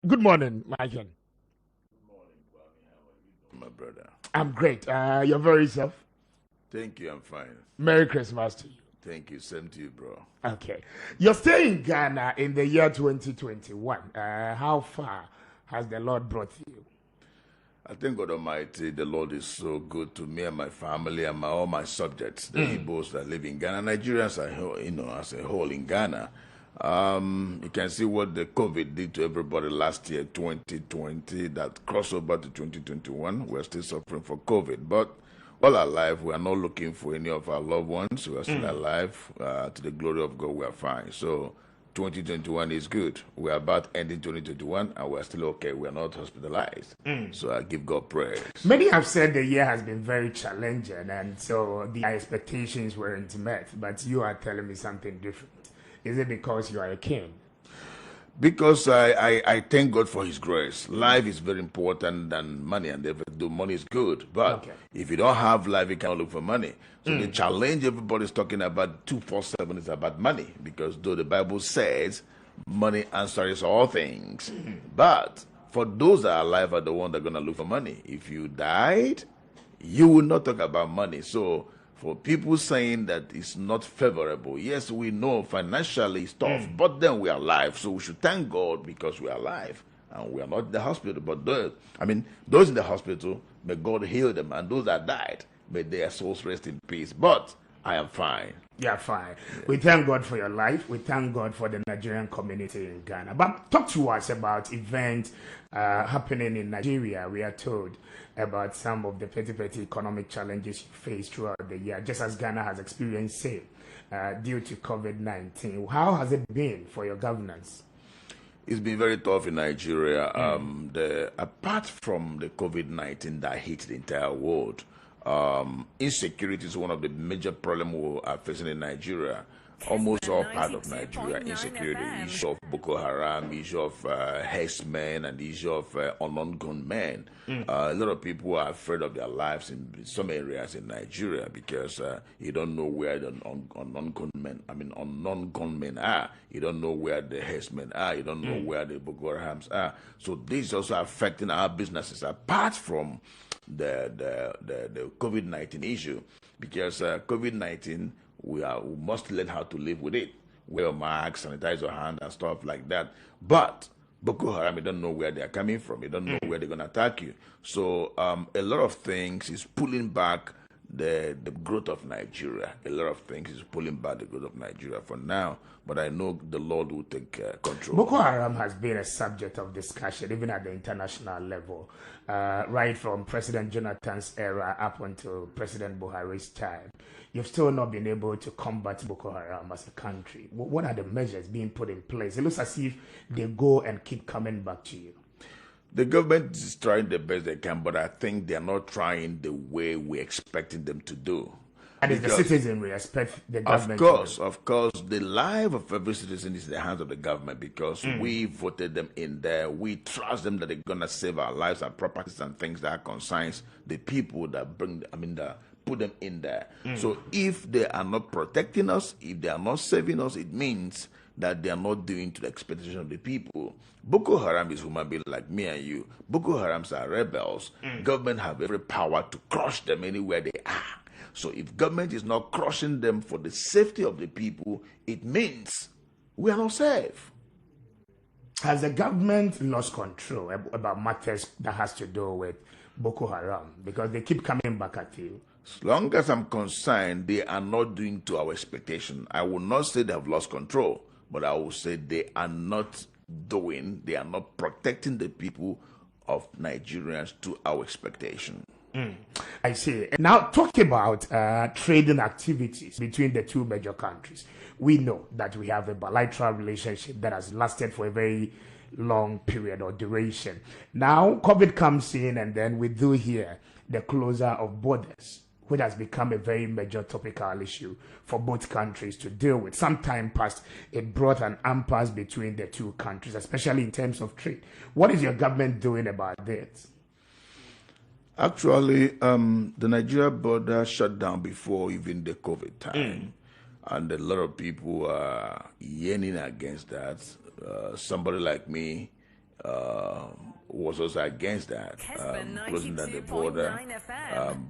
Good morning, Michael. My brother. I'm great. You're very self. Thank you, I'm fine. Merry Christmas to you. Thank you, same to you, bro. Okay. You're staying in Ghana in the year 2021. How far has the Lord brought you? I thank God Almighty, the Lord is so good to me and my family and all my subjects, the Igbos that live in Ghana, Nigerians, as a whole in Ghana. You can see what the COVID did to everybody last year, 2020, that crossover to 2021. We're still suffering for COVID, but all our life, we are not looking for any of our loved ones. We are still alive. To the glory of God, we are fine. So 2021 is good. We are about ending 2021 and we're still okay. We are not hospitalized. So I give God praise. Many have said the year has been very challenging, and so the expectations weren't met. But you are telling me something different. Is it because you are a king? Because I thank God for His grace. Life is very important than money, and if do money is good. But Okay. if you don't have life, you cannot look for money. So the challenge everybody's talking about 247 is about money. Because though the Bible says money answers all things, but for those that are alive are the ones that are gonna look for money. If you died, you will not talk about money. So for people saying that it's not favorable, yes, we know financially it's tough, but then we are alive. So we should thank God because we are alive and we are not in the hospital. But those in the hospital, may God heal them, and those that died, may their souls rest in peace. But I am fine. Yeah, fine. We thank God for your life. We thank God for the Nigerian community in Ghana. But talk to us about events happening in Nigeria. We are told about some of the petty economic challenges you face throughout the year, just as Ghana has experienced same due to COVID-19. How has it been for your governance? It's been very tough in Nigeria. Apart from the COVID-19 that hit the entire world, insecurity is one of the major problems we are facing in Nigeria. Almost all part of Nigeria, insecurity, issue of Boko Haram, issue of herdsmen, and issue of unknown gunmen. A lot of people are afraid of their lives in some areas in Nigeria because you don't know where the unknown gunmen are. You don't know where the herdsmen are. You don't know where the Boko Harams are. So this is also affecting our businesses apart from the COVID-19 issue, because COVID-19, we must learn how to live with it. Wear a mask, sanitize your hand, and stuff like that. But Boko Haram, you don't know where they're coming from. You don't know where they're going to attack you. So a lot of things is pulling back the growth of Nigeria. A lot of things is pulling back the growth of Nigeria for now. But I know the Lord will take control. Boko Haram has been a subject of discussion even at the international level, right from President Jonathan's era up until President Buhari's time. You've still not been able to combat Boko Haram as a country. What are the measures being put in place? It looks as if they go and keep coming back to you. The government is trying the best they can, but I think they're not trying the way we're expecting them to do. And if the citizenry expect the government Of course, the life of every citizen is in the hands of the government because we voted them in there. We trust them that they're gonna save our lives, our properties, and things that concerns the people that that put them in there. So if they are not protecting us, if they are not saving us, it means that they are not doing to the expectation of the people. Boko Haram is human beings like me and you. Boko Harams are rebels. Government have every power to crush them anywhere they are. So if government is not crushing them for the safety of the people, it means we are not safe. Has the government lost control about matters that has to do with Boko Haram? Because they keep coming back at you. As long as I'm concerned, they are not doing to our expectation. I will not say they have lost control, but I will say they are not protecting the people of Nigerians to our expectation. I see. Now, talk about trading activities between the two major countries. We know that we have a bilateral relationship that has lasted for a very long period or duration. Now, COVID comes in, and then we do hear the closure of borders, which has become a very major topical issue for both countries to deal with. Some time past, it brought an impasse between the two countries, especially in terms of trade. What is your government doing about this? Actually, the Nigeria border shut down before even the COVID time. And a lot of people are yearning against that. Somebody like me, was also against that, closing down the border.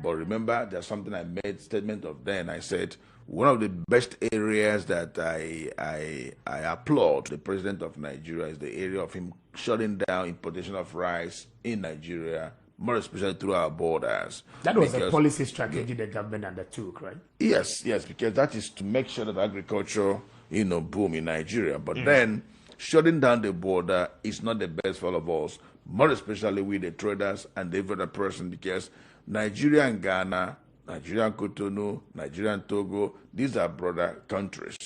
But remember, there's something I made statement of then. I said one of the best areas that I applaud the president of Nigeria is the area of him shutting down importation of rice in Nigeria, more especially through our borders. That was a policy strategy the government undertook, right? Yes, because that is to make sure that agriculture, boom in Nigeria. But then shutting down the border is not the best for all of us, more especially with the traders and every other person, because Nigeria and Ghana, Nigeria and Cotonou, Nigeria and Togo, these are brother countries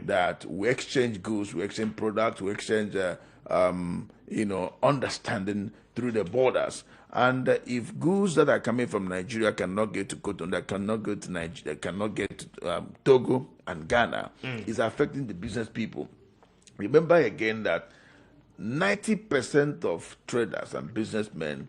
that we exchange goods, we exchange products, we exchange, understanding through the borders. And if goods that are coming from Nigeria cannot get to Cotonou, that cannot go to Nigeria, cannot get to Togo and Ghana, it's affecting the business people. Remember again that 90% of traders and businessmen,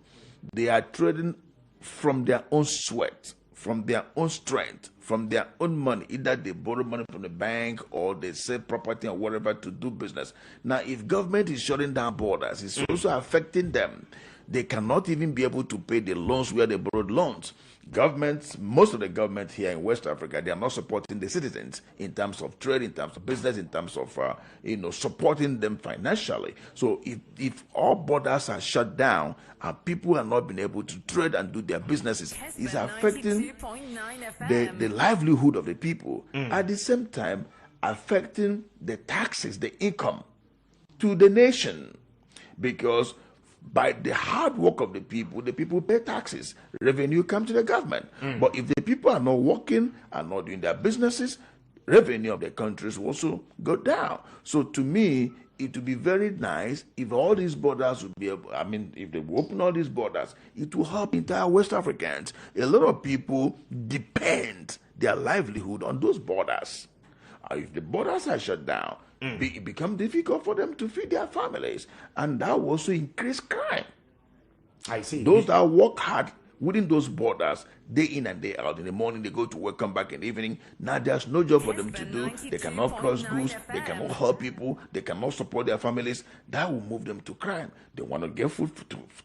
they are trading from their own sweat, from their own strength, from their own money. Either they borrow money from the bank or they sell property or whatever to do business. Now, if government is shutting down borders, it's also affecting them. They cannot even be able to pay the loans where they borrowed loans. Governments, most of the government here in West Africa, they are not supporting the citizens in terms of trade, in terms of business, in terms of supporting them financially. So if all borders are shut down and people are not being able to trade and do their businesses, it's affecting the livelihood of the people. At the same time, affecting the taxes, the income to the nation, because by the hard work of the people pay taxes. Revenue comes to the government. But if the people are not working and not doing their businesses, revenue of the countries will also go down. So to me, it would be very nice if all these borders would be able, if they open all these borders, it will help entire West Africans. A lot of people depend their livelihood on those borders. If the borders are shut down, it becomes difficult for them to feed their families, and that will also increase crime. I see. Those that work hard within those borders, day in and day out, in the morning they go to work, come back in the evening. Now there's no job for them to do. They cannot cross goods. They cannot help people. They cannot support their families. That will move them to crime. They want to get food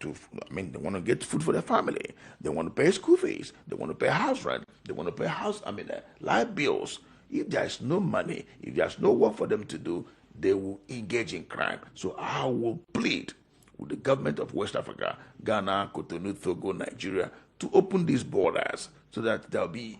they want to get food for their family. They want to pay school fees. They want to pay house rent. They want to pay light bills. If there's no money, if there's no work for them to do, they will engage in crime. So I will plead with the government of West Africa, Ghana, Cotonou, Togo, Nigeria, to open these borders so that there'll be,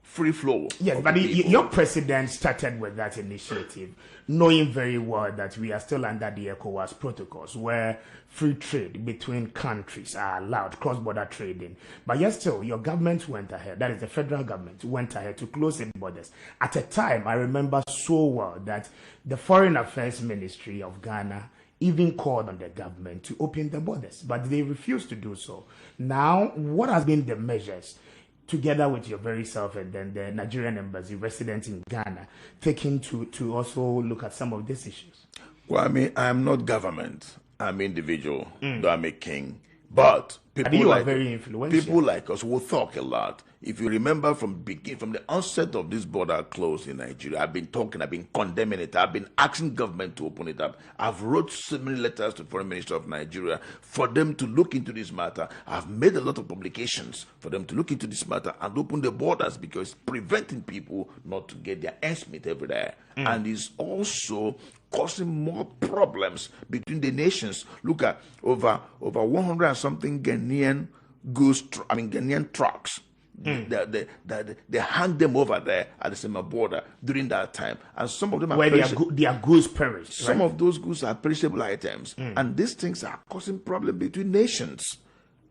free flow. Yes, but your president started with that initiative, knowing very well that we are still under the ECOWAS protocols, where free trade between countries are allowed, cross-border trading. But yet still, your government went ahead, that is the federal government, went ahead to close the borders. At a time, I remember so well that the Foreign Affairs Ministry of Ghana even called on the government to open the borders, but they refused to do so. Now, what has been the measures, together with your very self and then the Nigerian embassy resident in Ghana, taking to also look at some of these issues? Well, I'm not government. I'm individual, though I'm a king. But people like us will talk a lot. If you remember from the onset of this border closed in Nigeria, I've been talking, I've been condemning it, I've been asking government to open it up. I've wrote so many letters to the Foreign Minister of Nigeria for them to look into this matter. I've made a lot of publications for them to look into this matter and open the borders, because it's preventing people not to get their ends meet every day. And it's also causing more problems between the nations. Look at over 100 and something Ghanaian Ghanaian trucks. They hang them over there at the same border during that time, and some of them are where their goods perish. Some of those goods are perishable items, and these things are causing problems between nations.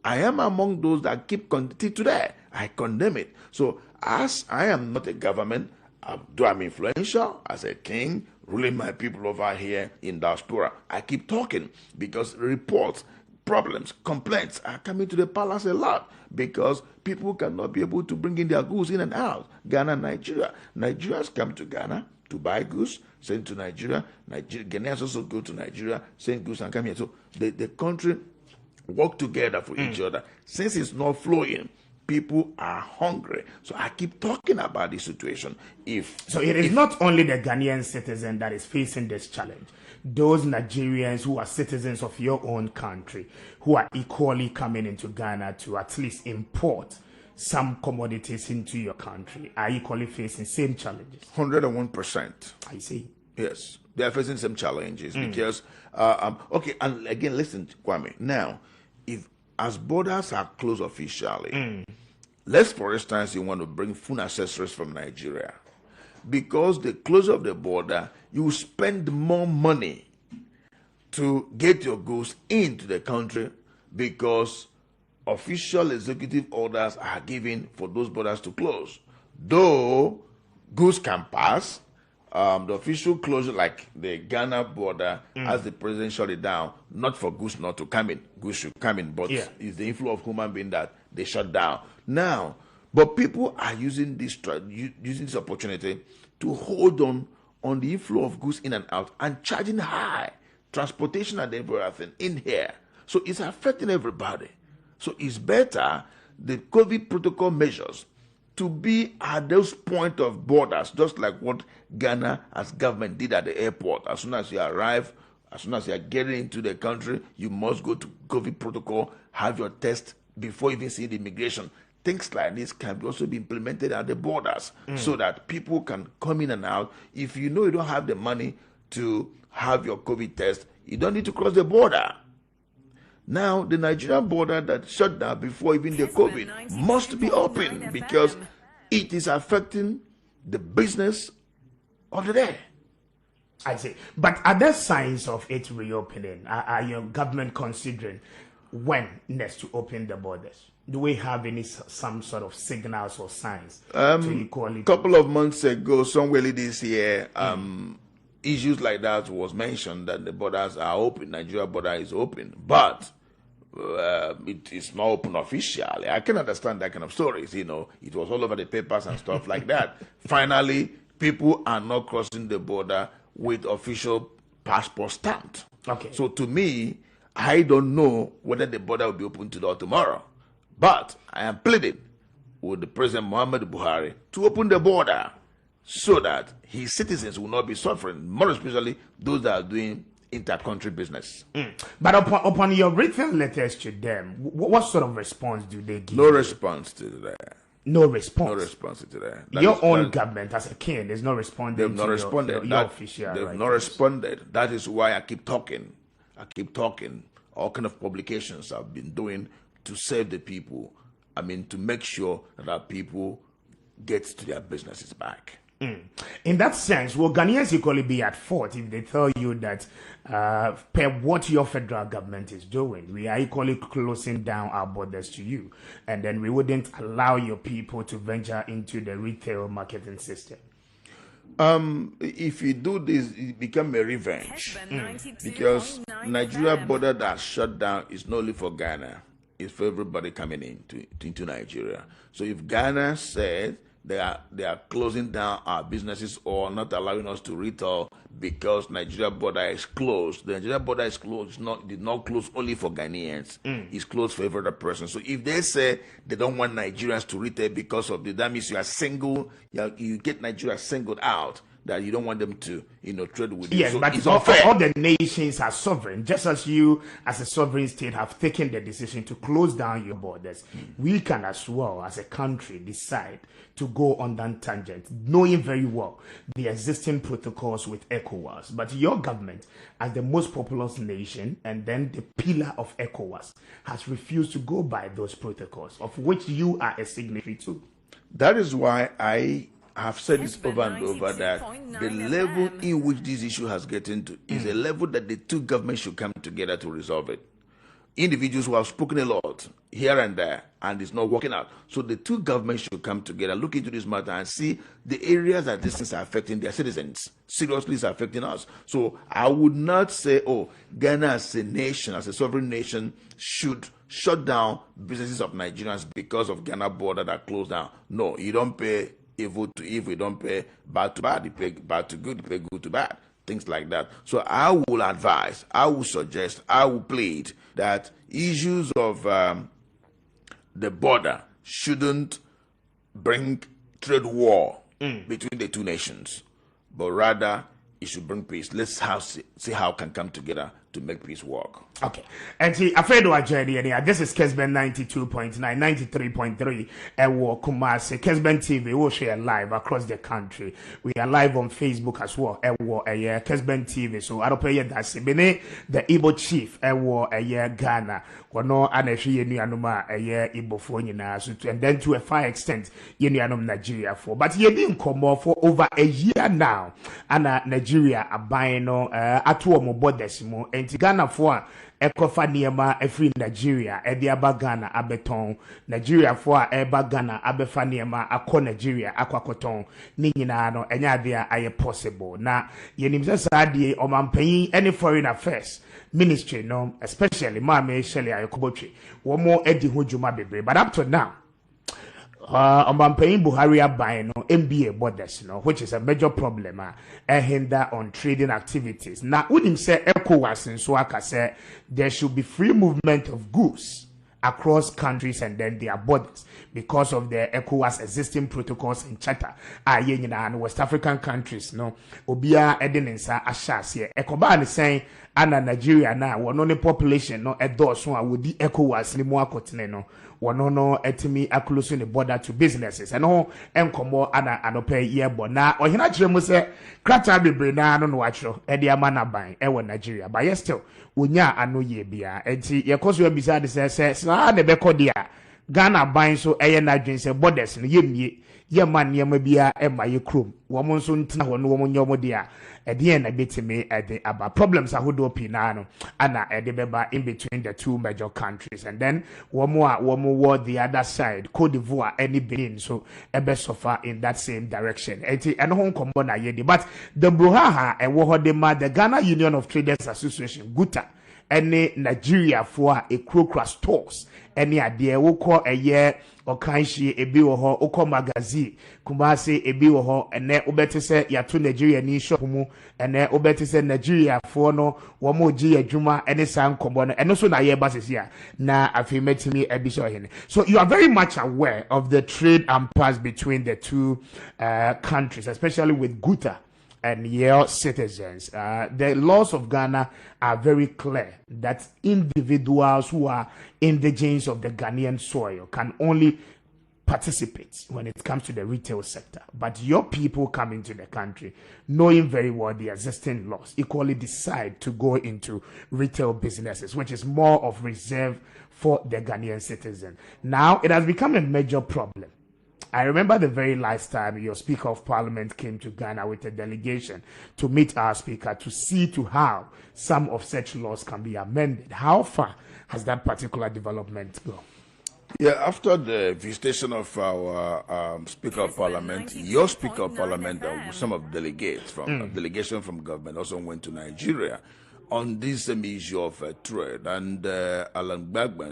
I am among those that keep today. I condemn it. So, as I am not a government, though I'm influential as a king, ruling my people over here in diaspora, I keep talking because reports, problems, complaints are coming to the palace a lot, because people cannot be able to bring in their goods in and out. Ghana, Nigeria. Nigerians come to Ghana to buy goods, send to Nigeria. Ghanaians also go to Nigeria, send goods and come here. So the country work together for each other. Since it's not flowing, People are hungry. So I keep talking about this situation. So it is not only the Ghanaian citizen that is facing this challenge. Those Nigerians who are citizens of your own country, who are equally coming into Ghana to at least import some commodities into your country, are equally facing same challenges. 101%. I see. Yes, they are facing some challenges because, okay, and again, listen, Kwame. Now, if as borders are closed officially, let's, for instance, you want to bring food accessories from Nigeria. Because the closure of the border, you spend more money to get your goods into the country because official executive orders are given for those borders to close. Though goods can pass, the official closure, like the Ghana border, as the president shut it down, not for goods not to come in. Goods should come in, but it's the inflow of human being that they shut down. Now, but people are using this opportunity to hold on the inflow of goods in and out and charging high transportation and everything in here. So it's affecting everybody. So it's better the COVID protocol measures to be at those point of borders, just like what Ghana as government did at the airport. As soon as you arrive, as soon as you are getting into the country, you must go to COVID protocol, have your test before even seeing the immigration. Things like this can also be implemented at the borders so that people can come in and out. If you know you don't have the money to have your COVID test, you don't need to cross the border. Now, the Nigerian border that shut down before even the COVID must be open because it is affecting the business of the day. I see. But are there signs of it reopening? Are your government considering when next to open the borders? Do we have some sort of signals or signs to equality? A couple of months ago, somewhere this year, issues like that was mentioned that the borders are open. Nigeria border is open, but it is not open officially. I can understand that kind of stories. You know, it was all over the papers and stuff like that. Finally, people are not crossing the border with official passport stamped. Okay. So to me, I don't know whether the border will be open today or tomorrow. But I am pleading with the President Muhammad Buhari to open the border so that his citizens will not be suffering, more especially those that are doing inter-country business. But upon your written letters to them, what sort of response do they give? No response to that. No response. No response to that. Your own government, as a king, is not responding. They've not responded. Your official. They've not responded. That is why I keep talking. All kind of publications I've been doing to save the people. I mean, to make sure that people get to their businesses back. In that sense, will Ghanaians equally be at fault if they tell you that per what your federal government is doing, we are equally closing down our borders to you, and then we wouldn't allow your people to venture into the retail marketing system? If you do this, it becomes a revenge. Because Nigeria border that shut down is not only for Ghana, it's for everybody coming into Nigeria. So if Ghana said they are closing down our businesses or not allowing us to retail because Nigeria border is closed, the Nigeria border is closed. It did not close only for Ghanaians. It's closed for every other person. So if they say they don't want Nigerians to retail because of the, that means you are single, you get Nigeria singled out, that you don't want them to, trade with you. Yes, so but it's unfair. All the nations are sovereign. Just as you, as a sovereign state, have taken the decision to close down your borders, we can as well, as a country, decide to go on that tangent, knowing very well the existing protocols with ECOWAS. But your government, as the most populous nation and then the pillar of ECOWAS, has refused to go by those protocols, of which you are a signatory to. That is why I have said this over and over, that the level in which this issue has gotten to is a level that the two governments should come together to resolve it. Individuals who have spoken a lot here and there and it's not working out. So the two governments should come together, look into this matter and see the areas that these things are affecting their citizens. Seriously, it's affecting us. So I would not say, oh, Ghana as a nation, as a sovereign nation, should shut down businesses of Nigerians because of Ghana border that closed down. No, you don't pay evil to evil, you don't pay bad to bad, you pay bad to good, you pay good to bad, things like that. So I will advise, I will suggest, I will plead that issues of the border shouldn't bring trade war between the two nations, but rather it should bring peace. Let's see how can come together to make peace work. Okay. And see, afraid of journey, this is Kessben 92.9, 93.3, and Kumasi. Kessben TV, we'll share live across the country. We are live on Facebook as well. Kessben TV. So I don't pay that. Bene, the Igbo chief, Ghana. Wano aneshi yenu anuma Igbo for and then to a far extent, yenu anum Nigeria for. But you didn't come off for over a year now. And Nigeria are buying atuomo bodesimo. And Ghana for ekofa niema every Nigeria aba Ghana abeton Nigeria for eba Ghana abefa niema akọ Nigeria akwakoton ni nyina no enya de aye possible na yenim se saade omampanyin any foreign affairs ministry no especially Mama Shelley Ayokobotwe wo mo edi ho dwuma bebre but up to now Omampanyin Buhari aban no MBA borders no which is a major problem hinder on trading activities. Now unim say ECOWAS in so aka say there should be free movement of goods across countries and then their borders because of the ECOWAS existing protocols and charter. And West African countries no obia edinensa ashas here. Ekoba ni saying ana Nigeria na one population no edoso a wodi ECOWAS ni mo akotene no no etimi akulusu the border to businesses and all enkomo ana anope yebo na ohina kire mu se krata bebre na no watcho e de amana ban e wo Nigeria but yes still wonya anoye bia enti yekoso ebisa de se na be kodia Ghana ban so eye na dwen se borders no yemie ye man niam bia e maye krom wo mo nso ntina ho no wo mo nyomo dia e na betime e about problems ahodo pina no ana e de beba in between the two major countries and then wo mo the other side Cote d'Ivoire any Benin so e be suffer in that same direction enti eno ho nkombo na ye but the brohaha e wo hode ma the Ghana Union of Traders Association guta any Nigeria for a crocra stores any idea wo call a year or kanshi ebi wo ho okọ magazine Kumasi ebi wo ho ene obeti se yato Nigeria ni shop mu ene obeti se Nigeria for no wo mo gi adwuma ene san kombo no eno so na ye basesia na afimetimi ebi so hene. So you are very much aware of the trade impasse between the two countries, especially with Guta and your citizens. The laws of Ghana are very clear that individuals who are indigenous of the Ghanaian soil can only participate when it comes to the retail sector. But your people come into the country knowing very well the existing laws, equally decide to go into retail businesses, which is more of reserve for the Ghanaian citizen. Now, it has become a major problem. I remember the very last time your Speaker of Parliament came to Ghana with a delegation to meet our Speaker to see to how some of such laws can be amended. How far has that particular development gone? Yeah, after the visitation of our Speaker of Parliament, your Speaker of Parliament and some of the delegates from delegation from government also went to Nigeria on this same issue of trade. And Honorable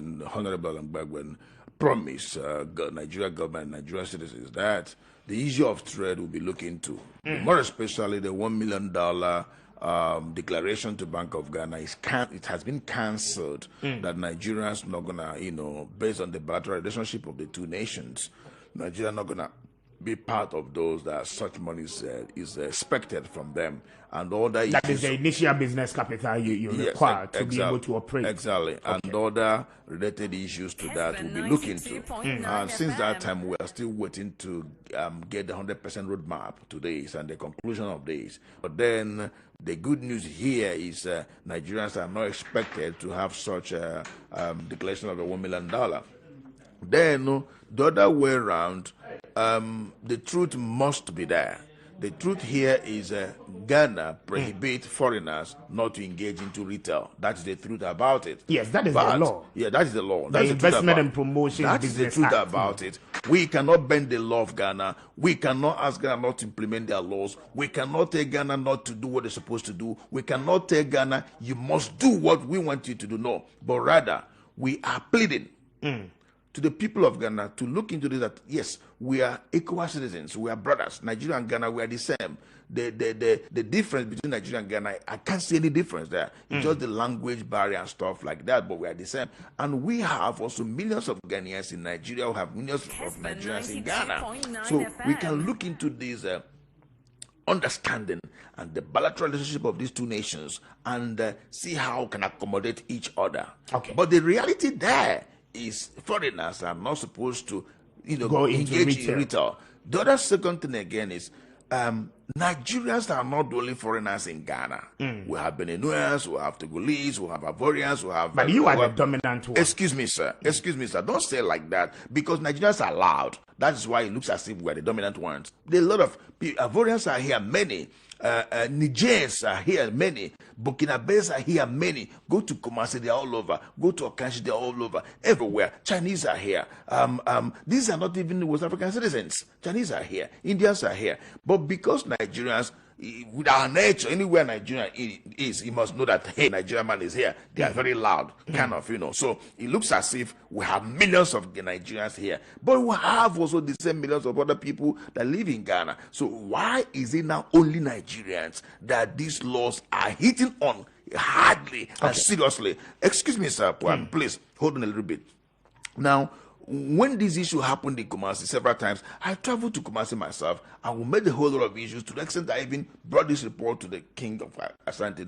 Alan Gbagban promise Nigeria government, Nigerian citizens that the issue of trade will be looked into. More especially the $1 million declaration to Bank of Ghana it has been cancelled. That Nigerians not gonna, based on the bilateral relationship of the two nations, Nigeria not gonna be part of those that such money is expected from them, and all that. That is the initial business capital you require to be able to operate. Exactly, okay. And other related issues to that we'll be looking to. And since that time, we are still waiting to get the 100% roadmap to this and the conclusion of this. But then the good news here is Nigerians are not expected to have such a declaration of a $1 million. Then the other way around, the truth must be there. The truth here is Ghana prohibit foreigners not to engage into retail. That's the truth about it. Yes, that is the law. Yeah, that is the law. The Investment and Promotion That is the truth about it. We cannot bend the law of Ghana. We cannot ask Ghana not to implement their laws. We cannot tell Ghana not to do what they're supposed to do. We cannot tell Ghana, you must do what we want you to do. No, but rather, we are pleading to the people of Ghana to look into this, that yes, we are equal citizens, we are brothers. Nigeria and Ghana, we are the same. The difference between Nigeria and Ghana, I can't see any difference there. It's just the language barrier and stuff like that, but we are the same. And we have also millions of Ghanaians in Nigeria who have millions of Nigerians in Ghana. So we can look into this understanding and the bilateral relationship of these two nations and see how can accommodate each other. Okay. But the reality there is foreigners are not supposed to, Go into engage in retail. The other second thing again is Nigerians are not the only foreigners in Ghana. We have Beninese, we have Togolese, we have Ivorians, we have. But you are the dominant one. Excuse me, sir. Excuse me, sir. Don't say it like that, because Nigerians are loud. That is why it looks as if we are the dominant ones. There are a lot of Ivorians are here, many. Nigerians are here, many. Burkinabes are here, many. Go to Kumasi, they're all over. Go to Okanshi, they're all over. Everywhere. Chinese are here. These are not even West African citizens. Chinese are here. Indians are here. But because Nigerians, with our nature, anywhere Nigeria is, you must know that, hey, Nigerian man is here. They are very loud, kind of, So it looks as if we have millions of Nigerians here. But we have also the same millions of other people that live in Ghana. So why is it now only Nigerians that these laws are hitting on hardly and seriously? Excuse me, sir, please, hold on a little bit. Now, when this issue happened in Kumasi several times, I traveled to Kumasi myself, and we made a whole lot of issues to the extent that I even brought this report to the king of Asante,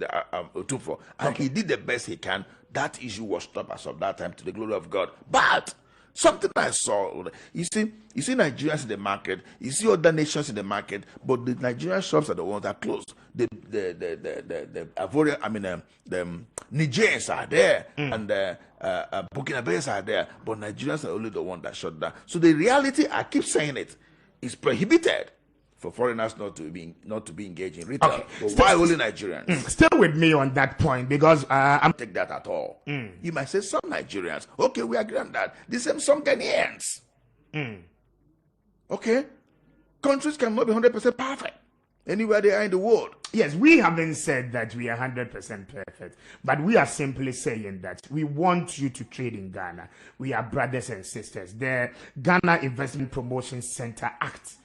Otufo, and he did the best he can. That issue was stopped as of that time, to the glory of God. But something I saw, you see Nigerians in the market, you see other nations in the market, but the Nigerian shops are the ones that are closed. The Nigerians are there, and Burkinabes are there, but Nigerians are only the one that shut down. So the reality, I keep saying it, is prohibited for foreigners not to be engaged in retail. Okay. But why only Nigerians? Stay with me on that point, because I'm take that at all. You might say some Nigerians. Okay, we agree on that. The same some Ghanaians. Okay, countries cannot be 100% perfect anywhere they are in the world. Yes, we haven't said that we are 100% perfect, but we are simply saying that we want you to trade in Ghana. We are brothers and sisters. The Ghana Investment Promotion Center Act,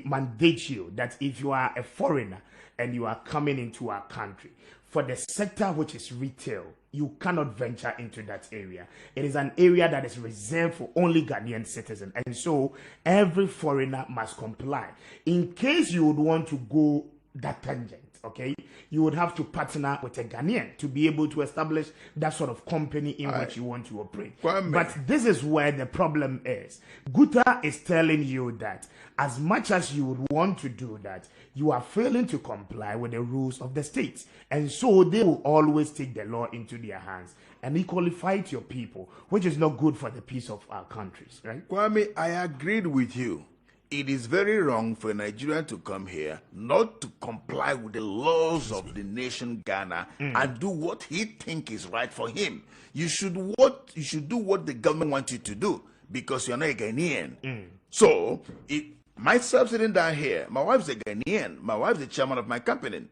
mandates you that if you are a foreigner and you are coming into our country, for the sector which is retail, you cannot venture into that area. It is an area that is reserved for only Ghanaian citizens, and so every foreigner must comply. In case you would want to go that tangent, you would have to partner with a Ghanaian to be able to establish that sort of company in which you want to operate. But this is where the problem is. Guta is telling you that as much as you would want to do that, you are failing to comply with the rules of the states. And so they will always take the law into their hands and equally fight your people, which is not good for the peace of our countries, right? Kwame, I agreed with you. It is very wrong for a Nigerian to come here, not to comply with the laws of the nation Ghana, and do what he thinks is right for him. You should do what the government wants you to do, because you're not a Ghanaian. So, myself sitting down here, my wife's a Ghanaian. My wife's the chairman of my company.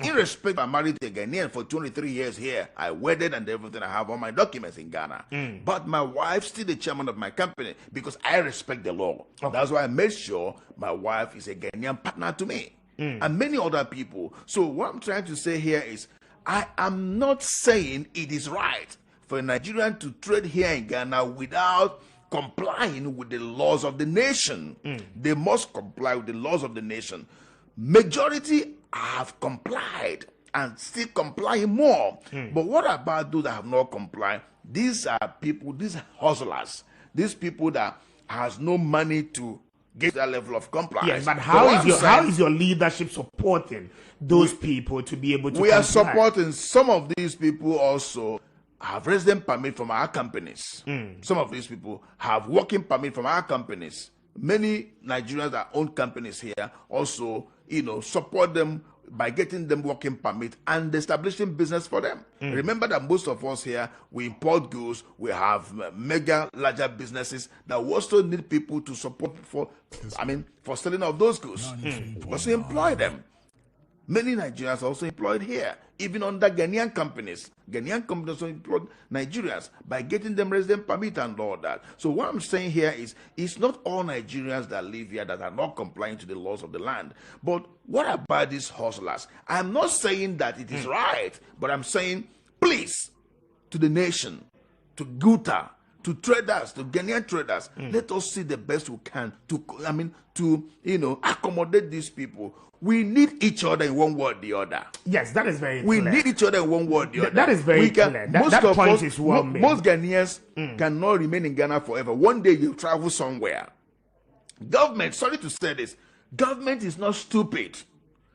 Irrespective, I'm married to a Ghanaian for 23 years here. I wedded and everything. I have all my documents in Ghana. But my wife's still the chairman of my company because I respect the law. That's why I made sure my wife is a Ghanaian partner to me and many other people. So what I'm trying to say here is I am not saying it is right for a Nigerian to trade here in Ghana without complying with the laws of the nation. They must comply with the laws of the nation. Majority have complied and still complying more. But what about those that have not complied? These are people, these hustlers, these people that has no money to get that level of compliance. Yes, but how is your leadership supporting those people to be able to We comply? Are supporting some of these people also have resident permit from our companies. Some of these people have working permit from our companies. Many Nigerians that own companies here also, support them by getting them working permit and establishing business for them. Remember that most of us here, we import goods, we have larger businesses that also need people to support for selling of those goods. We also employ them. Many Nigerians are also employed here, even under Ghanaian companies. Ghanaian companies also employ Nigerians by getting them resident permit and all that. So what I'm saying here is, it's not all Nigerians that live here that are not complying to the laws of the land. But what about these hustlers? I'm not saying that it is right, but I'm saying, please, to the nation, to Guta, to traders, to Ghanaian traders, let us see the best we can to accommodate these people. We need each other in one word or the other. Yes, that is very we clear. We need each other in one word or the other. That is very clear. That point is well made. Most Ghanaians cannot remain in Ghana forever. One day you travel somewhere. Government, sorry to say this, government is not stupid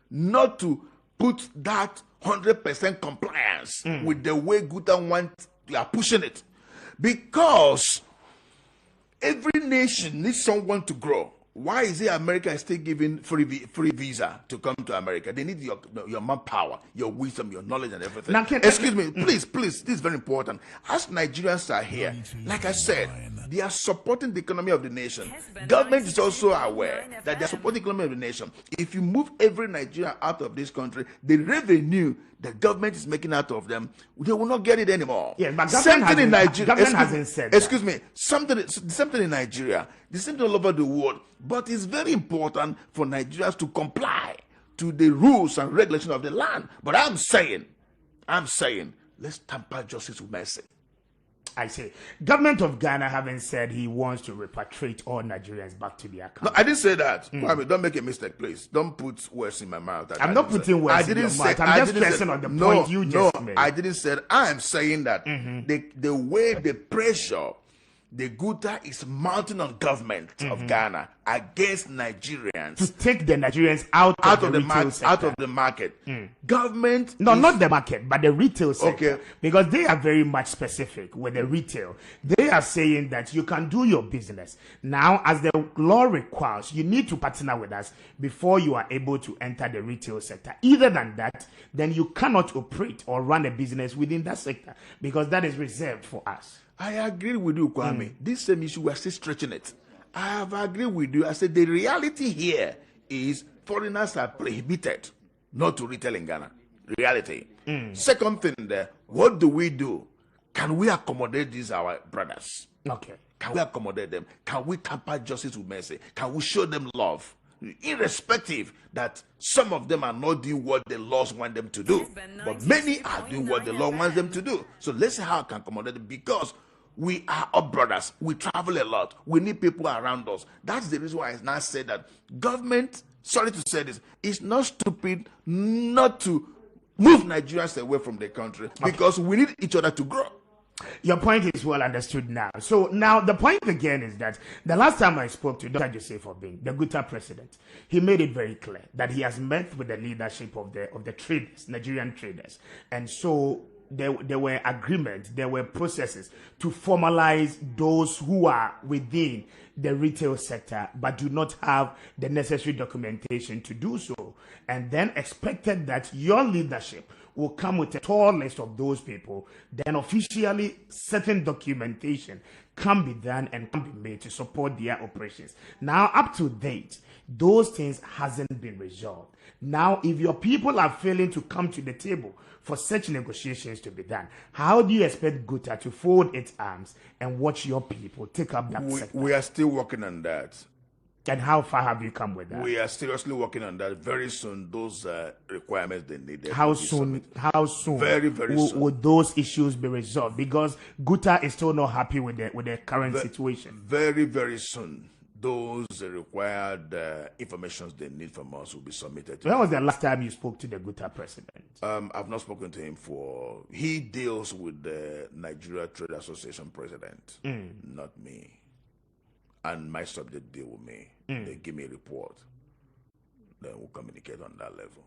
not to put that 100% compliance with the way Guta wants. You are pushing it. Because every nation needs someone to grow. Why is it America is still giving free visa to come to America? They need your manpower, your wisdom, your knowledge, and everything. Now, excuse me, please, this is very important. As Nigerians are here, like I said, they are supporting the economy of the nation. Government is also aware that they are supporting the economy of the nation. If you move every Nigerian out of this country, the revenue the government is making out of them, they will not get it anymore. Yeah, but something in Nigeria. Government hasn't said excuse me. Something in Nigeria. The same thing all over the world. But it's very important for Nigerians to comply to the rules and regulations of the land. But I'm saying, let's tamper justice with mercy. I say, government of Ghana haven't said he wants to repatriate all Nigerians back to their country. No, I didn't say that. Kwame, don't make a mistake, please. Don't put words in my mouth. I'm not putting words in your mouth. I'm just stressing on the point you just made. I didn't say that. I'm saying that the way the pressure, the Guta is mounting on government of Ghana against Nigerians to take the Nigerians out of the market. Government not the market, but the retail sector. Okay. Because they are very much specific with the retail. They are saying that you can do your business. Now, as the law requires, you need to partner with us before you are able to enter the retail sector. Either than that, then you cannot operate or run a business within that sector because that is reserved for us. I agree with you, Kwame. This same issue, we're still stretching it. I have agreed with you. I said the reality here is foreigners are prohibited not to retail in Ghana. Reality. Second thing there, what do? Can we accommodate these our brothers? Okay. Can we accommodate them? Can we tamper justice with mercy? Can we show them love? Irrespective that some of them are not doing what the laws want them to do. But many are doing what the law wants them to do. So let's see how I can accommodate them because we are our brothers. We travel a lot. We need people around us. That's the reason why I now say that government, sorry to say this, is not stupid not to move Nigerians away from the country because we need each other to grow. Your point is well understood now. So now the point again is that the last time I spoke to Dr. Joseph Obing, the Guta president, he made it very clear that he has met with the leadership of the traders, Nigerian traders. And so there were agreements, there were processes to formalize those who are within the retail sector but do not have the necessary documentation to do so. And then expected that your leadership will come with a tall list of those people, then officially certain documentation can be done and can be made to support their operations. Now, up to date, those things hasn't been resolved. Now, if your people are failing to come to the table for such negotiations to be done, how do you expect Guta to fold its arms and watch your people take up that sector? We are still working on that. And how far have you come with that? We are seriously working on that. Very soon, those requirements they need. How soon? Very soon. Would those issues be resolved? Because Guta is still not happy with the current situation. Very soon. Those required information they need from us will be submitted. When was the last time you spoke to the Guta president? I've not spoken to him he deals with the Nigeria Trade Association president, not me. And my subject deal with me. They give me a report. Then we'll communicate on that level.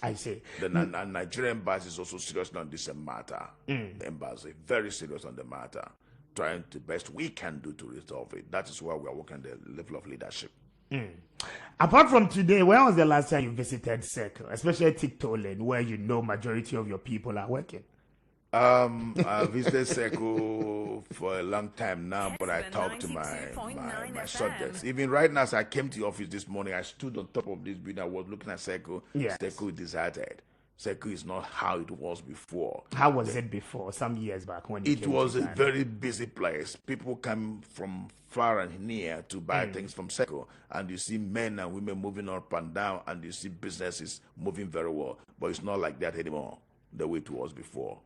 I see. The Nigerian embassy is also serious on this matter. The embassy very serious on the matter, trying the best we can do to resolve it. That is why we are working at the level of leadership. Apart from today, when was the last time you visited Circle, especially Tiktoland, where you know majority of your people are working? I visited Seco for a long time now, but I talked to my subjects. Even right now, as I came to the office this morning, I stood on top of this building. I was looking at Seco. Yes. Seco is deserted. Seco is not how it was before. How was it before, some years back when it was a very busy place? People come from far and near to buy things from Seco, and you see men and women moving up and down, and you see businesses moving very well. But it's not like that anymore, the way it was before.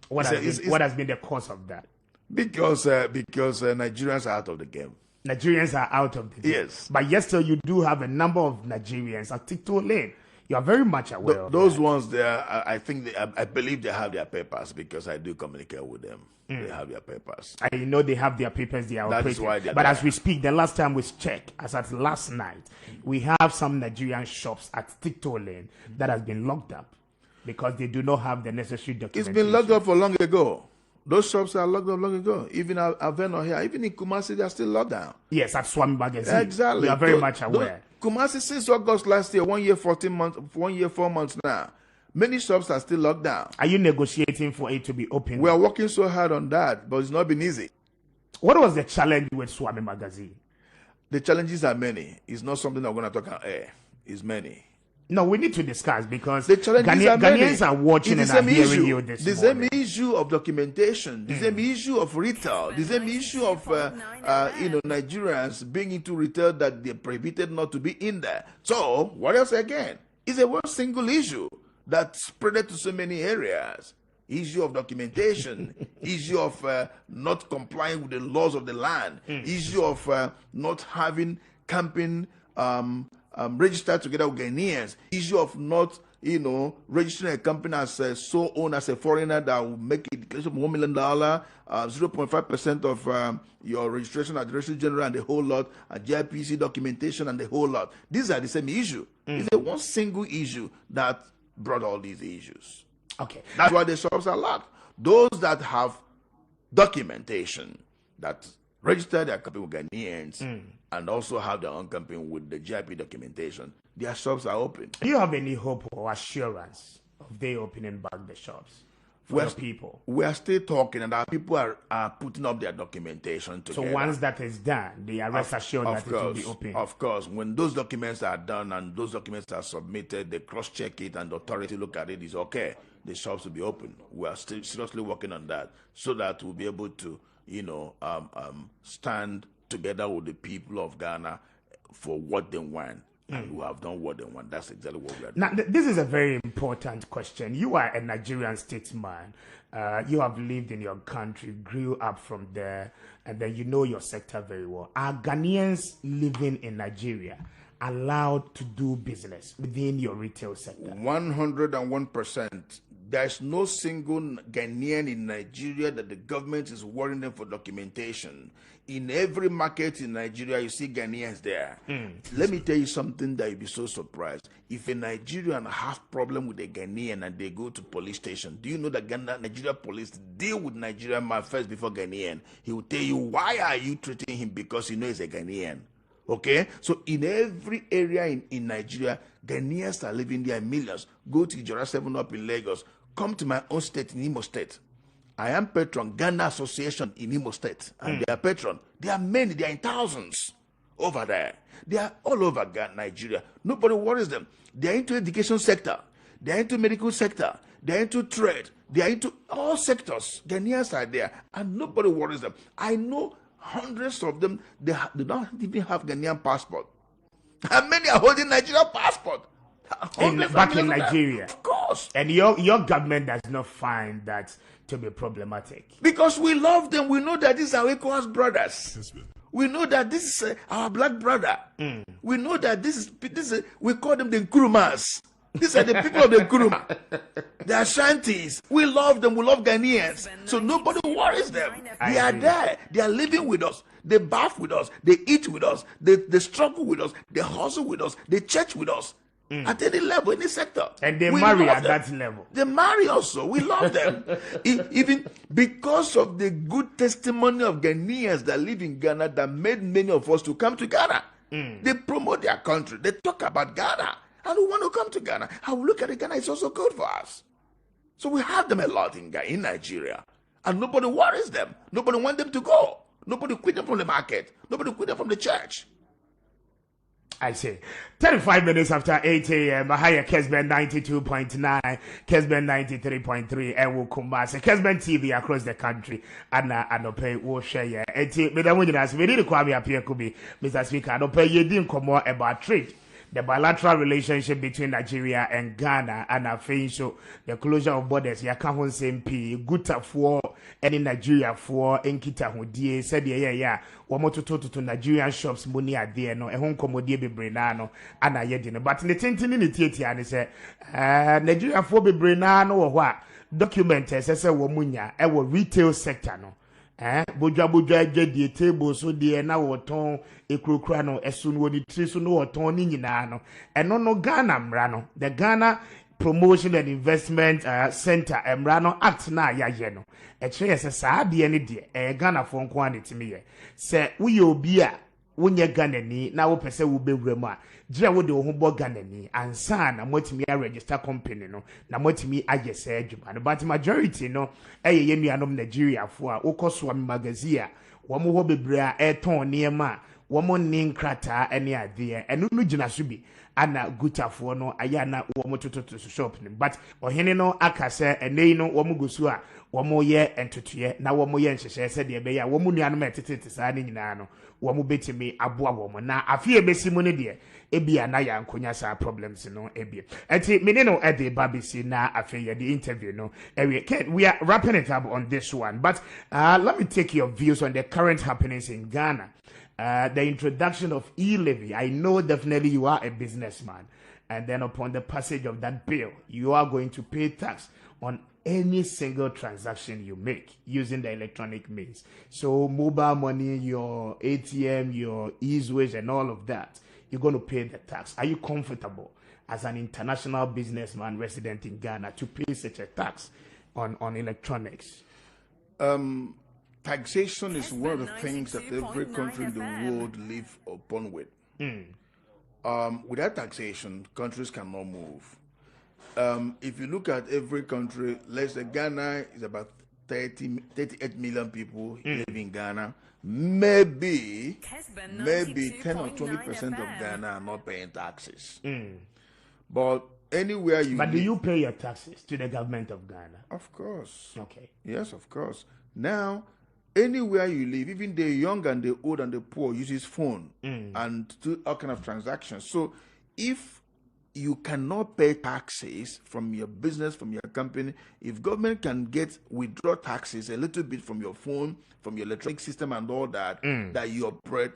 What has been the cause of that? Because Nigerians are out of the game. Nigerians are out of the game. Yes. But yes, still you do have a number of Nigerians at TikTok lane. You are very much aware of those that. ones there. I believe they have their papers because I do communicate with them. They have their papers. I know they have their papers. They are That operating. is why they're But there. as we speak, the last time we checked, as at last night, we have some Nigerian shops at TikTok lane that has been locked up because they do not have the necessary documentation. It's been locked up for long ago. Those shops are locked up long ago. Even Aveno here, even in Kumasi, they are still locked down. Yes, at Swami Magazine. Exactly. You are very much aware. Kumasi since August last year, 1 year, 14 months, 1 year, 4 months now. Many shops are still locked down. Are you negotiating for it to be open? We are working so hard on that, but it's not been easy. What was the challenge with Swami Magazine? The challenges are many. It's not something I'm going to talk on air. It's many. No, we need to discuss because The challenges are many. Ghanaians are watching It's and the are same hearing issue. you this The morning. same issue of documentation, the same issue of retail, the same issue of Nigerians being into retail that they're prohibited not to be in there. So what else again? It's a one single issue that spread to so many areas. Issue of documentation, issue of not complying with the laws of the land, issue of not having camping registered together with Ghanaians, issue of not, registering a company as a sole owner, as a foreigner that will make a declaration of $1 million, 0.5% of your registration at the Registry General and the whole lot, and GIPC documentation and the whole lot. These are the same issue. It's a one single issue that brought all these issues. Okay. That's why the shops are locked. Those that have documentation that register their company with Ghanaians and also have their own company with the GIP documentation, their shops are open. Do you have any hope or assurance of they opening back the shops for the people? We are still talking, and our people are putting up their documentation together. So once that is done, they are rest assured that it will be open. Of course, when those documents are done and those documents are submitted, they cross-check it and the authority look at it, is okay. The shops will be open. We are still seriously working on that so that we'll be able to, stand together with the people of Ghana for what they want. And who have done what they want. That's exactly what we are doing. Now, this is a very important question. You are a Nigerian statesman. You have lived in your country, grew up from there, and then you know your sector very well. Are Ghanaians living in Nigeria allowed to do business within your retail sector? 101%. There's no single Ghanaian in Nigeria that the government is worrying them for documentation. In every market in Nigeria, you see Ghanaians there. Let me tell you something that you'll be so surprised. If a Nigerian have problem with a Ghanaian and they go to police station, do you know that Nigeria police deal with Nigerian man first before Ghanaian? He will tell you, why are you treating him? Because you know he's a Ghanaian. Okay? So in every area in Nigeria, Ghanaians are living there in millions. Go to Ijora 7 up in Lagos. Come to my own state in Imo State. I am patron, Ghana Association in Imo State. And they are patron. There are many, they are in thousands over there. They are all over Nigeria. Nobody worries them. They are into education sector. They are into medical sector. They are into trade. They are into all sectors. Ghanaians are there. And nobody worries them. I know hundreds of them, they don't even have Ghanaian passport. And many are holding Nigerian passport. Back in Nigeria. Of course. And your government does not find that to be problematic. Because we love them. We know that these are ECOWAS brothers. We know that this is our black brother. We know that this is we call them the Nkurumas. These are the people of the Nkuruma. They are Shanties. We love them. We love Ghanaians. So nobody worries them. They are there. They are living with us. They bath with us. They eat with us. They struggle with us. They hustle with us. They church with us. At any level, any sector. And they marry at that level. They marry also. We love them. Even because of the good testimony of Ghanaians that live in Ghana that made many of us to come to Ghana. They promote their country. They talk about Ghana. And we want to come to Ghana. How we look at Ghana is also good for us. So we have them a lot in Nigeria. And nobody worries them. Nobody wants them to go. Nobody quit them from the market. Nobody quit them from the church. I see. 35 minutes after 8 a.m. Higher Kessben 92.9, Kessben 93.3, and we'll come back. Kessben TV across the country. And I pay will share. And we need to come up here, Mr. Speaker. I don't pay you didn't come more about trade. The bilateral relationship between Nigeria and Ghana, and I think so the closure of borders, ya can't hold same P, good for any Nigeria for Enkita Hodie, said yeah, Wamoto to Nigerian shops, money are there, no, a home commodity be Brenano, and I yet but in the tintin in the theatre, and he said, Nigeria for be Brenano or what? Document as a womunya, our retail sector, no. Boja di table so de na woton ekrokra no esu no di tri so no woton ni nyina no eno no Ghana mra no the Ghana Promotion and Investment Center mra no act na ya no e kire se saa de ne de Ghana fo nko an timi ye se wo obi a wonye Ghana ni na wo pese wo bewura mu a gira wo de wo ho bo Ghana ni ansa na motimi a register company no na motimi agese adwuma no but majority no ye nuanom Nigeria fo a wokoso am magazine wo mo ho bebre a eton niema wo mo nin krata ene ade enu no gina so bi ana gutafo no aya na wo mo tototo shop ni but ohene no akase enei no wo mo gosu a wo mo ye entotoye na wo mo ye nhyehyɛ sɛ de be ya wo mo nuanom etetete saa ne nyina no wo mo betimi aboa wo mo na afie besi mu ne de ebia na ya nkonya saa problems no ebia enti me ne no e de babisi na afie ye the interview no we are wrapping it up on this one but let me take your views on the current happenings in Ghana. The introduction of e-levy. I know definitely you are a businessman, and then upon the passage of that bill, you are going to pay tax on any single transaction you make using the electronic means. So mobile money, your ATM, your e-switch, and all of that, you're going to pay the tax. Are you comfortable as an international businessman resident in Ghana to pay such a tax on electronics? Taxation is one of the things that every country in the world live upon with. Without taxation, countries cannot move. If you look at every country, let's say Ghana is about 38 million people live in Ghana. Maybe 10 or 20% of Ghana are not paying taxes. But anywhere you But do you pay your taxes to the government of Ghana? Of course. Okay. Yes, of course. Now, anywhere you live, even the young and the old and the poor uses phone and do all kind of transactions. So if you cannot pay taxes from your business, from your company, if government can withdraw taxes a little bit from your phone, from your electronic system and all that, that you operate,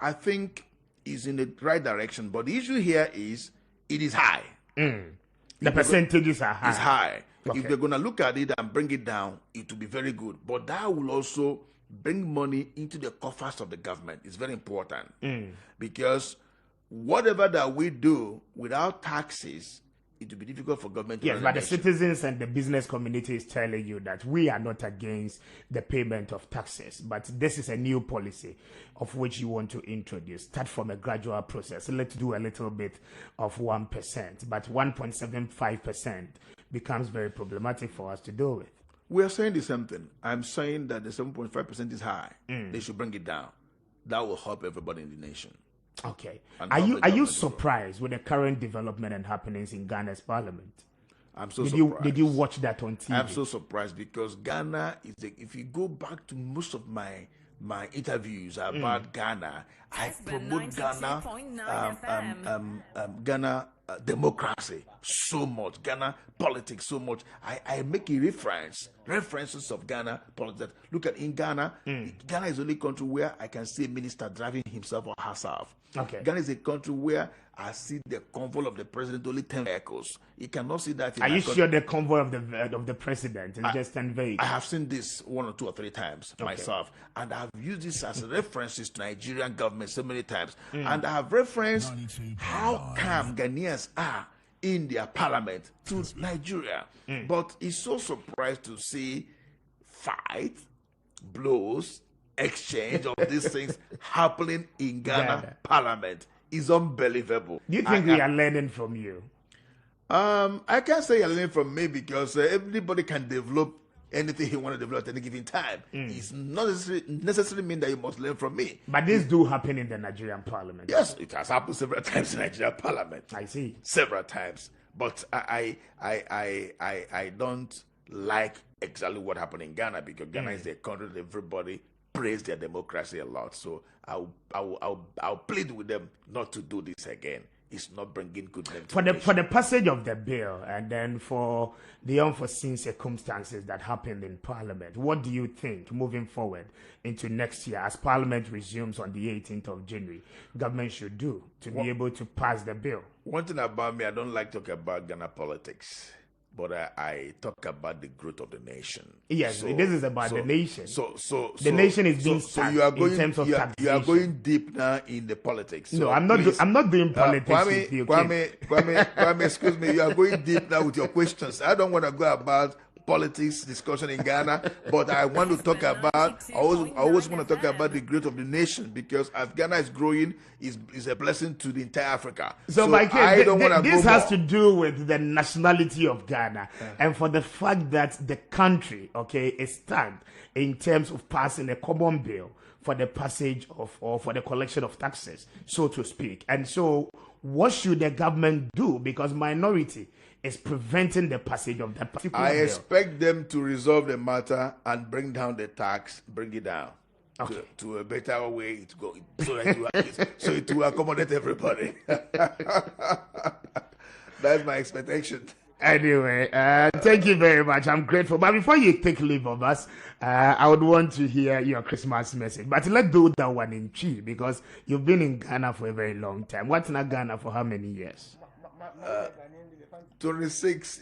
I think is in the right direction. But the issue here is it is high. The percentages are high. It's high. Okay. If they're going to look at it and bring it down, it will be very good. But that will also bring money into the coffers of the government. It's very important. Because whatever that we do without taxes, it will be difficult for government to Yes, but the citizens and the business community is telling you that we are not against the payment of taxes, but this is a new policy of which you want to introduce. Start from a gradual process. Let's do a little bit of 1%, but 1.75% becomes very problematic for us to deal with. We are saying the same thing. I'm saying that the 7.5% is high. They should bring it down. That will help everybody in the nation. Okay. Are you surprised with the current development and happenings in Ghana's parliament? I'm so surprised. Did you watch that on TV? I'm so surprised because Ghana is if you go back to most of my interviews about Ghana, I promote Ghana democracy so much, Ghana politics so much. I make a references of Ghana politics. Look at in Ghana, Ghana is the only country where I can see a minister driving himself or herself. Okay. Ghana is a country where I see the convoy of the president only 10 vehicles. You cannot see that. Are you sure the convoy of the president is just 10 vehicles? I have seen this 1 or 2 or 3 times myself, and I have used this as references to Nigerian government so many times, and I have referenced how calm Ghanaians are in their parliament to Nigeria. But it's so surprised to see fight, blows, exchange of these things happening in Ghana parliament. Is unbelievable. Do you think we are learning from you? I can't say you're learning from me because everybody can develop anything he want to develop at any given time. It's not necessarily mean that you must learn from me. But this do happen in the Nigerian parliament. Yes, it has happened several times in the Nigerian parliament. I see. Several times. But I don't like exactly what happened in Ghana because Ghana is a country that everybody praise their democracy a lot. So I'll plead with them not to do this again. It's not bringing good name to for the passage of the bill and then for the unforeseen circumstances that happened in Parliament. What do you think moving forward into next year as Parliament resumes on the 18th of January, government should do to be able to pass the bill? One thing about me, I don't like talking about Ghana politics, but I talk about the growth of the nation. Yes, this is about the nation. The nation is being sacked in terms of taxation. You are going deep now in the politics. No, I'm not. I'm not doing politics. Kwame, excuse me. You are going deep now with your questions. I don't want to go about politics discussion in Ghana, but I want to talk about. I always want to talk about the growth of the nation because as Ghana is growing, is a blessing to the entire Africa. So my kid, this has to do with the nationality of Ghana and for the fact that the country, is stand in terms of passing a common bill for the passage of or for the collection of taxes, so to speak. And so, what should the government do? Because minority is preventing the passage of that particular bill. I expect them to resolve the matter and bring down the tax, bring it down to a better way to go, so it will accommodate everybody. That's my expectation. Anyway, thank you very much. I'm grateful. But before you take leave of us, I would want to hear your Christmas message. But let's do that one in Chi because you've been in Ghana for a very long time. What's in Ghana for how many years? 26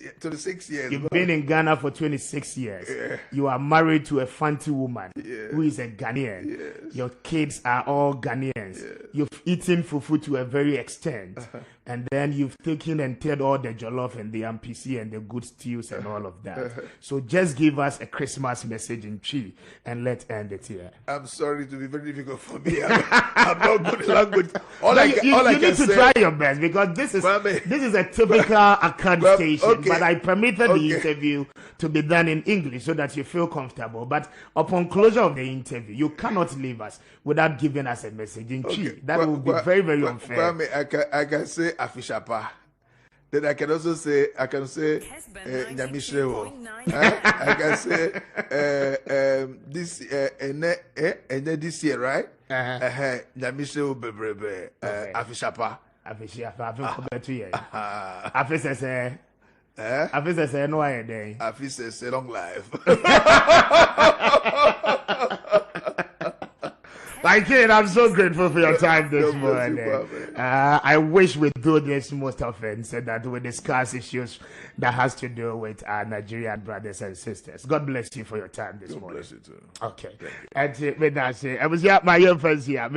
years. You've been in Ghana for 26 years. Yeah. You are married to a fancy woman who is a Ghanaian. Yes. Your kids are all Ghanaians. Yes. You've eaten fufu to a very extent. And then you've taken and tared all the jollof and the MPC and the good stews and all of that. So just give us a Christmas message in Chi and let's end it here. I'm sorry to be very difficult for me. I'm not good at language. You need to try your best because this is a typical account station. But I permitted the interview to be done in English so that you feel comfortable. But upon closure of the interview, you cannot leave us without giving us a message in Chi. That would be very, very unfair. I can say Afishapa. Then I can also say Nyamishewo. I can say this this year, right? Nyamishewo bebrebe Afishapa. Afisa no way day. Afisa long life. Thank you, and I'm so grateful for your time this morning. I wish we do this most often so that we discuss issues that has to do with our Nigerian brothers and sisters. God bless you for your time this morning. God bless you too. Okay. And I was my friends here.